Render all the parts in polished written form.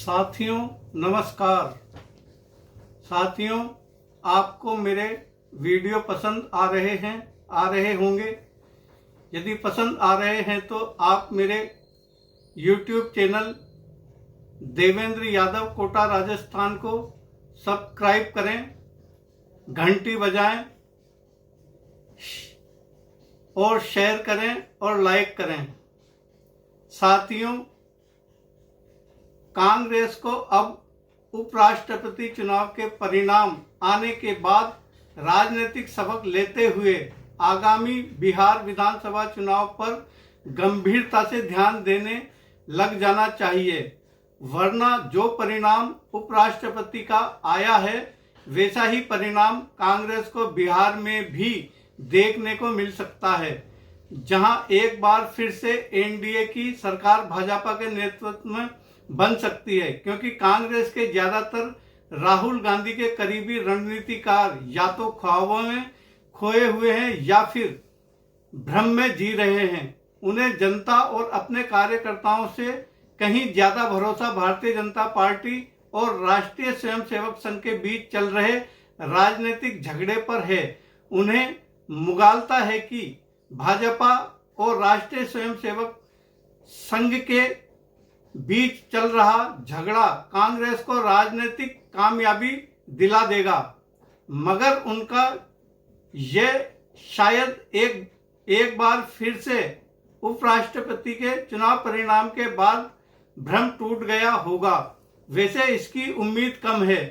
साथियों नमस्कार। साथियों, आपको मेरे वीडियो पसंद आ रहे होंगे। यदि पसंद आ रहे हैं तो आप मेरे YouTube चैनल देवेंद्र यादव कोटा राजस्थान को सब्सक्राइब करें, घंटी बजाएं और शेयर करें और लाइक करें। साथियों, कांग्रेस को अब उपराष्ट्रपति चुनाव के परिणाम आने के बाद राजनीतिक सबक लेते हुए आगामी बिहार विधानसभा चुनाव पर गंभीरता से ध्यान देने लग जाना चाहिए, वरना जो परिणाम उपराष्ट्रपति का आया है वैसा ही परिणाम कांग्रेस को बिहार में भी देखने को मिल सकता है, जहां एक बार फिर से एनडीए की सरकार भाजपा के नेतृत्व में बन सकती है, क्योंकि कांग्रेस के ज्यादातर राहुल गांधी के करीबी रणनीतिकार या तो ख्वाबों में खोए हुए हैं या फिर भ्रम में जी रहे हैं। उन्हें जनता और अपने कार्यकर्ताओं से कहीं ज्यादा भरोसा भारतीय जनता पार्टी और राष्ट्रीय स्वयंसेवक संघ के बीच चल रहे राजनीतिक झगड़े पर है। उन्हें मुगालता है कि भाजपा और राष्ट्रीय स्वयंसेवक संघ के बीच चल रहा झगड़ा कांग्रेस को राजनीतिक कामयाबी दिला देगा, मगर उनका यह शायद एक बार फिर से उपराष्ट्रपति के चुनाव परिणाम के बाद भ्रम टूट गया होगा। वैसे इसकी उम्मीद कम है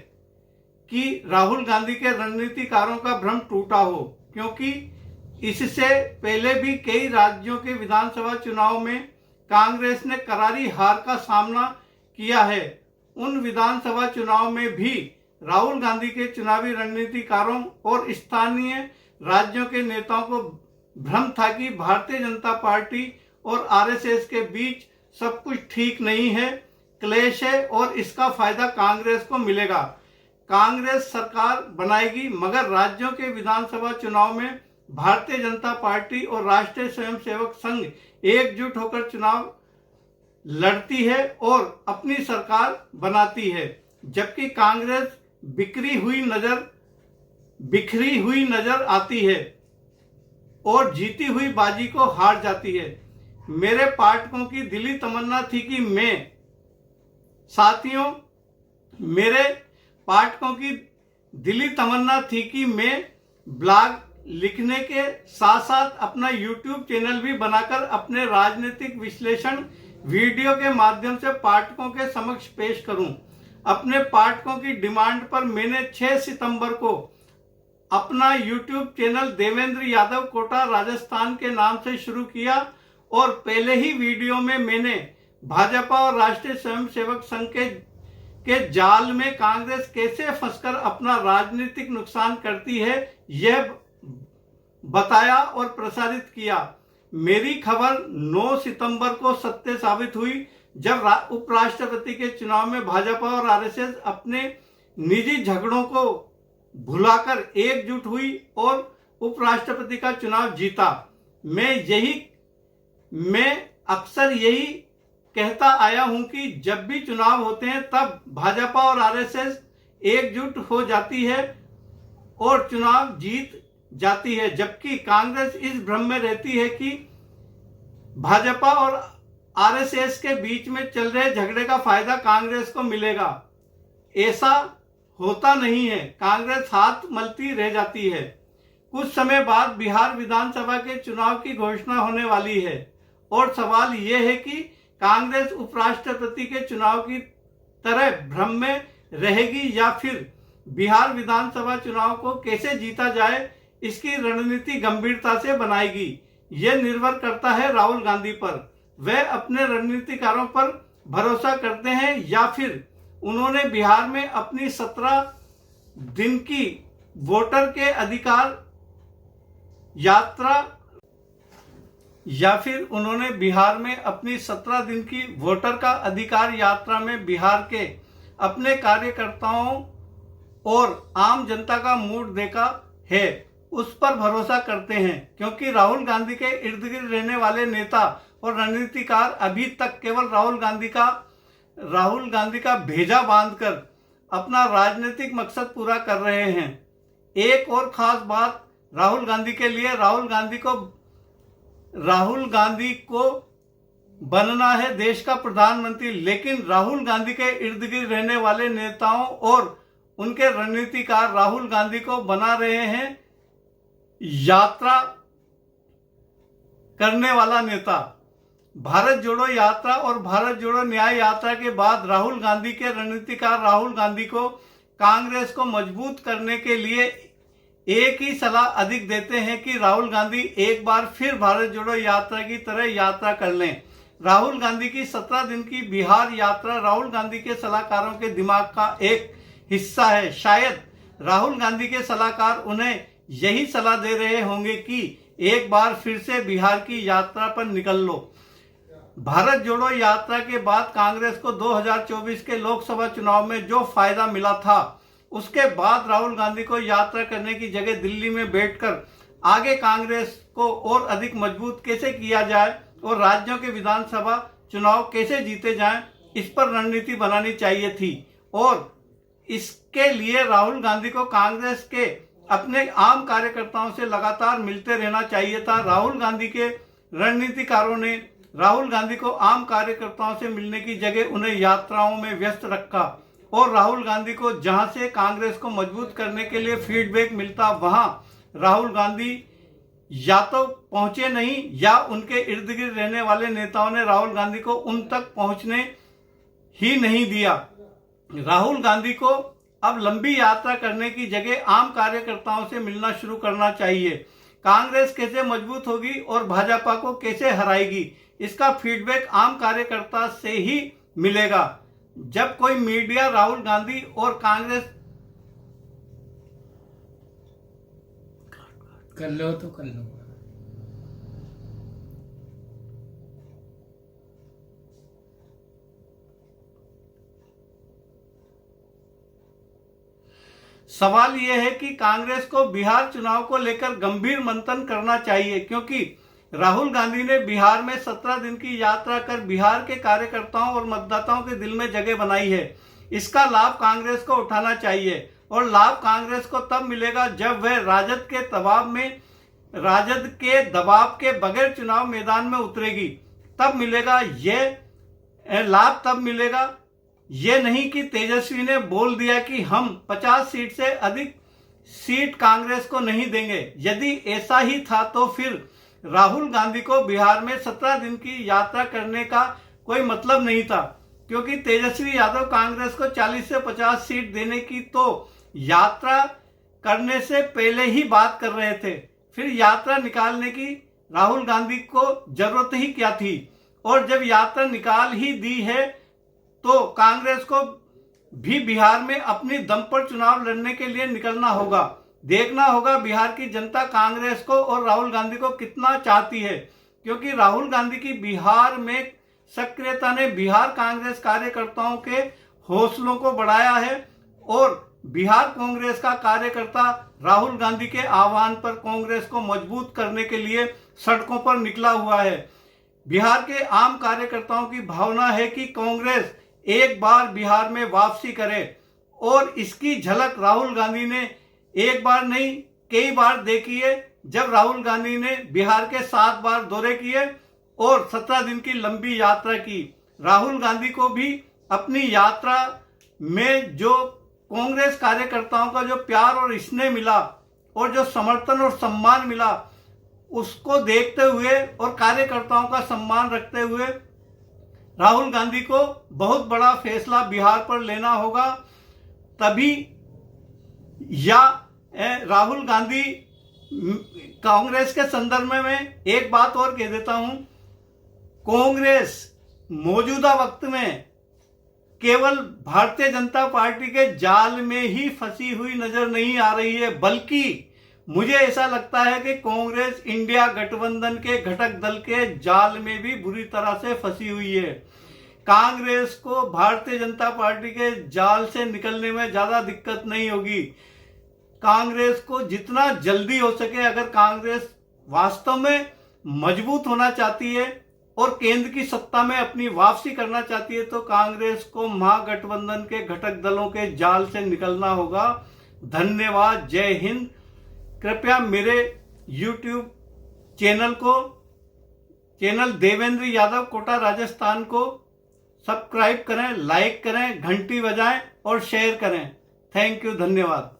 कि राहुल गांधी के रणनीतिकारों का भ्रम टूटा हो, क्योंकि इससे पहले भी कई राज्यों के विधानसभा चुनाव में कांग्रेस ने करारी हार का सामना किया है। उन विधानसभा चुनाव में भी राहुल गांधी के चुनावी रणनीतिकारों और स्थानीय राज्यों के नेताओं को भ्रम था कि भारतीय जनता पार्टी और आरएसएस के बीच सब कुछ ठीक नहीं है, क्लेश है और इसका फायदा कांग्रेस को मिलेगा। कांग्रेस सरकार बनाएगी, मगर राज्यों के विधानसभा चुनाव में भारतीय जनता पार्टी और राष्ट्रीय स्वयंसेवक संघ एकजुट होकर चुनाव लड़ती है और अपनी सरकार बनाती है, जबकि कांग्रेस बिखरी हुई नजर आती है और जीती हुई बाजी को हार जाती है। मेरे पाठकों की दिली तमन्ना थी कि मैं ब्लॉग लिखने के साथ साथ अपना YouTube चैनल भी बनाकर अपने राजनीतिक विश्लेषण वीडियो के माध्यम से पाठकों के समक्ष पेश करूं। अपने पाठकों की डिमांड पर मैंने 6 सितंबर को अपना YouTube चैनल देवेंद्र यादव कोटा राजस्थान के नाम से शुरू किया और पहले ही वीडियो में मैंने भाजपा और राष्ट्रीय स्वयंसेवक संघ के जाल में कांग्रेस कैसे फंसकर अपना राजनीतिक नुकसान करती है यह बताया और प्रसारित किया। मेरी खबर 9 सितंबर को सत्य साबित हुई, जब उपराष्ट्रपति के चुनाव में भाजपा और आरएसएस अपने निजी झगड़ों को भुलाकर एकजुट हुई और उपराष्ट्रपति का चुनाव जीता। मैं अक्सर यही कहता आया हूं कि जब भी चुनाव होते हैं तब भाजपा और आरएसएस एकजुट हो जाती है और चुनाव जीत जाती है, जबकि कांग्रेस इस भ्रम में रहती है कि भाजपा और आरएसएस के बीच में चल रहे झगड़े का फायदा कांग्रेस को मिलेगा। ऐसा होता नहीं है, कांग्रेस हाथ मलती रह जाती है। कुछ समय बाद बिहार विधानसभा के चुनाव की घोषणा होने वाली है और सवाल यह है कि कांग्रेस उपराष्ट्रपति के चुनाव की तरह भ्रम में रहेगी या फिर बिहार विधानसभा चुनाव को कैसे जीता जाए इसकी रणनीति गंभीरता से बनाएगी। यह निर्भर करता है राहुल गांधी पर। वह अपने रणनीतिकारों पर भरोसा करते हैं या फिर उन्होंने बिहार में अपनी 17 दिन की वोटर के अधिकार यात्रा में बिहार के अपने कार्यकर्ताओं और आम जनता का मूड देखा है, उस पर भरोसा करते हैं, क्योंकि राहुल गांधी के इर्द गिर्द रहने वाले नेता और रणनीतिकार अभी तक केवल राहुल गांधी का राहुल गांधी का भेजा बांधकर अपना राजनीतिक मकसद पूरा कर रहे हैं। एक और खास बात राहुल गांधी के लिए, राहुल गांधी को बनना है देश का प्रधानमंत्री, लेकिन राहुल गांधी के इर्द गिर्द रहने वाले नेताओं और उनके रणनीतिकार राहुल गांधी को बना रहे हैं यात्रा करने वाला नेता। भारत जोड़ो यात्रा और भारत जोड़ो न्याय यात्रा के बाद राहुल गांधी के रणनीतिकार राहुल गांधी को कांग्रेस को मजबूत करने के लिए एक ही सलाह अधिक देते हैं कि राहुल गांधी एक बार फिर भारत जोड़ो यात्रा की तरह यात्रा कर लें। राहुल गांधी की 17 दिन की बिहार यात्रा राहुल गांधी के सलाहकारों के दिमाग का एक हिस्सा है। शायद राहुल गांधी के सलाहकार उन्हें यही सलाह दे रहे होंगे कि एक बार फिर से बिहार की यात्रा पर निकल लो। भारत जोड़ो यात्रा के बाद कांग्रेस को 2024 के लोकसभा चुनाव में जो फायदा मिला था, उसके बाद राहुल गांधी को यात्रा करने की जगह दिल्ली में बैठकर आगे कांग्रेस को और अधिक मजबूत कैसे किया जाए और राज्यों के विधानसभा चुनाव कैसे जीते जाएं, इस पर रणनीति बनानी चाहिए थी। और इसके लिए राहुल गांधी को कांग्रेस के अपने आम कार्यकर्ताओं से लगातार मिलते रहना चाहिए था। राहुल गांधी के रणनीतिकारों ने राहुल गांधी को आम कार्यकर्ताओं से मिलने की जगह उन्हें यात्राओं में व्यस्त रखा और राहुल गांधी को जहां से कांग्रेस को मजबूत करने के लिए फीडबैक मिलता, वहां राहुल गांधी या तो पहुंचे नहीं या उनके इर्द गिर्द रहने वाले नेताओं ने राहुल गांधी को उन तक पहुंचने ही नहीं दिया। राहुल गांधी को अब लंबी यात्रा करने की जगह आम कार्यकर्ताओं से मिलना शुरू करना चाहिए। कांग्रेस कैसे मजबूत होगी और भाजपा को कैसे हराएगी, इसका फीडबैक आम कार्यकर्ता से ही मिलेगा। जब कोई मीडिया राहुल गांधी और कांग्रेस कर लो तो कर लो। सवाल यह है कि कांग्रेस को बिहार चुनाव को लेकर गंभीर मंथन करना चाहिए, क्योंकि राहुल गांधी ने बिहार में 17 दिन की यात्रा कर बिहार के कार्यकर्ताओं और मतदाताओं के दिल में जगह बनाई है। इसका लाभ कांग्रेस को उठाना चाहिए और लाभ कांग्रेस को तब मिलेगा जब वह राजद के दबाव के बगैर चुनाव मैदान में उतरेगी। तब मिलेगा यह लाभ, तब मिलेगा ये नहीं कि तेजस्वी ने बोल दिया कि हम 50 सीट से अधिक सीट कांग्रेस को नहीं देंगे। यदि ऐसा ही था तो फिर राहुल गांधी को बिहार में 17 दिन की यात्रा करने का कोई मतलब नहीं था, क्योंकि तेजस्वी यादव कांग्रेस को 40 से 50 सीट देने की तो यात्रा करने से पहले ही बात कर रहे थे। फिर यात्रा निकालने की राहुल गांधी को जरूरत ही क्या थी? और जब यात्रा निकाल ही दी है तो कांग्रेस को भी बिहार में अपनी दम पर चुनाव लड़ने के लिए निकलना होगा। देखना होगा बिहार की जनता कांग्रेस को और राहुल गांधी को कितना चाहती है, क्योंकि राहुल गांधी की बिहार में सक्रियता ने बिहार कांग्रेस कार्यकर्ताओं के हौसलों को बढ़ाया है और बिहार कांग्रेस का कार्यकर्ता राहुल गांधी के आह्वान पर कांग्रेस को मजबूत करने के लिए सड़कों पर निकला हुआ है। बिहार के आम कार्यकर्ताओं की भावना है कि कांग्रेस एक बार बिहार में वापसी करे और इसकी झलक राहुल गांधी ने एक बार नहीं कई बार देखी है, जब राहुल गांधी ने बिहार के 7 बार दौरे किए और 17 दिन की लंबी यात्रा की। राहुल गांधी को भी अपनी यात्रा में जो कांग्रेस कार्यकर्ताओं का जो प्यार और स्नेह मिला और जो समर्थन और सम्मान मिला, उसको देखते हुए और कार्यकर्ताओं का सम्मान रखते हुए राहुल गांधी को बहुत बड़ा फैसला बिहार पर लेना होगा। तभी या राहुल गांधी कांग्रेस के संदर्भ में मैं एक बात और कह देता हूं, कांग्रेस मौजूदा वक्त में केवल भारतीय जनता पार्टी के जाल में ही फंसी हुई नजर नहीं आ रही है, बल्कि मुझे ऐसा लगता है कि कांग्रेस इंडिया गठबंधन के घटक दल के जाल में भी बुरी तरह से फंसी हुई है। कांग्रेस को भारतीय जनता पार्टी के जाल से निकलने में ज्यादा दिक्कत नहीं होगी। कांग्रेस को जितना जल्दी हो सके, अगर कांग्रेस वास्तव में मजबूत होना चाहती है और केंद्र की सत्ता में अपनी वापसी करना चाहती है तो कांग्रेस को महागठबंधन के घटक दलों के जाल से निकलना होगा। धन्यवाद। जय हिंद। कृपया मेरे YouTube चैनल देवेंद्र यादव कोटा राजस्थान को सब्सक्राइब करें, लाइक करें, घंटी बजाएं और शेयर करें। Thank you. धन्यवाद।